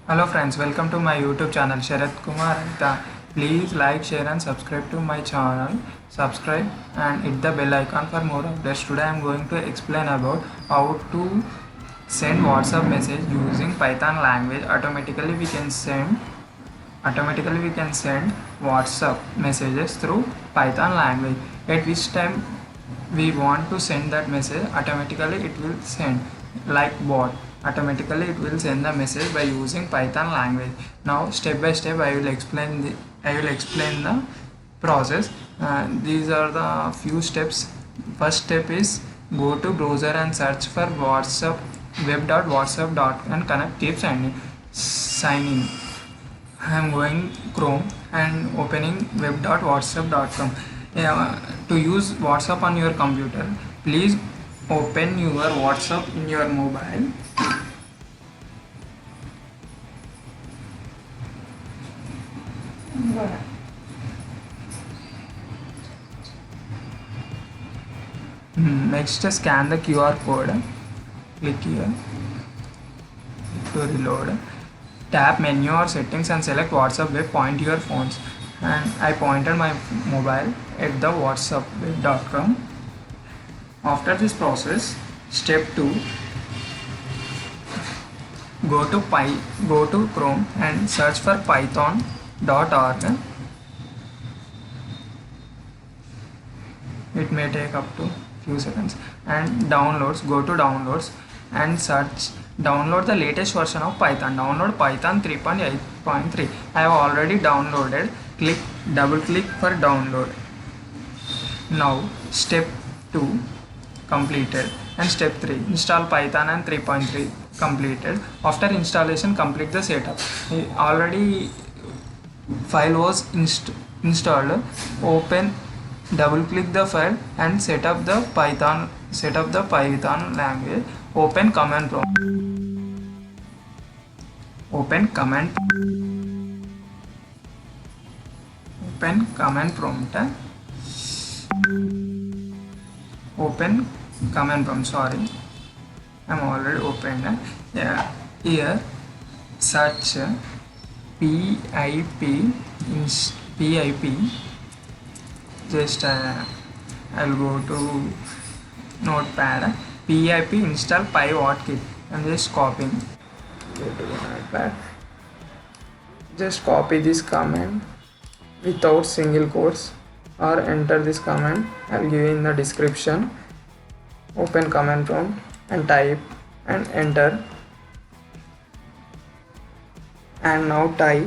Hello friends, welcome to my YouTube channel Sharath Kumar Aita. Please like, share and subscribe to my channel. Subscribe and hit the bell icon for more updates. Today I am going to explain about how to send WhatsApp message using Python language. Automatically we can send WhatsApp messages through Python language. At which time we want to send that message, automatically it will send like bot. Automatically it will send the message by using Python language. Now step by step I will explain the process. These are the few steps. First step is go to browser and search for WhatsApp web.whatsapp.com and connect, keep signing. I am going Chrome and opening web.whatsapp.com. To use WhatsApp on your computer, please open your WhatsApp in your mobile. Next, scan the QR code. Click here to reload. Tap menu or settings and select WhatsApp web. Point your phones, and I pointed my mobile at the whatsappweb.com. After this process, step 2, go to Chrome and search for python.org. It may take up to few seconds. And downloads, go to downloads and download the latest version of Python. Download Python 3.8.3. I have already downloaded. Double click for download. Now step 2 completed, and step 3, install Python and 3.3 completed. After installation, complete the setup. Already file was installed. Double click the file and set up the Python language. Open command prompt. Open command prompt. Sorry, I'm already opened. Here search pip. Just I'll go to notepad. Pip install Pywhatkit. I'm just copying. Go to notepad. Just copy this command without single quotes, or enter this command. I'll give in the description. Open command prompt and type and enter. And now type.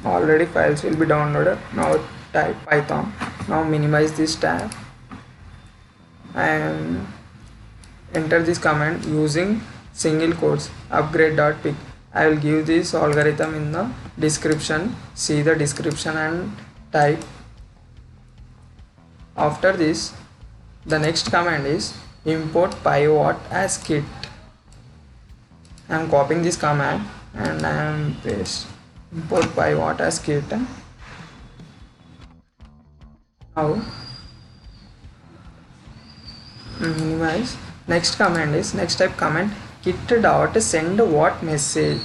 Already files will be downloaded. Now type Python. Now minimize this tab and enter this command using single quotes, upgrade.pic. I will give this algorithm in the description. See the description and type. After this, the next command is import Pywhatkit. I am copying this command and I am paste import Pywhatkit. Now minimize. Next type command kit.sendwhatmsg.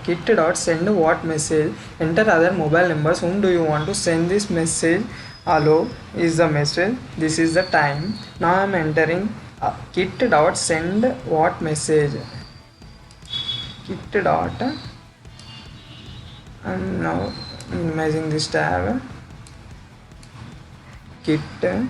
Kit.sendwhatmsg. Enter other mobile numbers. Whom do you want to send this message? Hello is the message. This is the time. Now I am entering kit.sendwhatmsg. And now minimizing this tab. Kit.send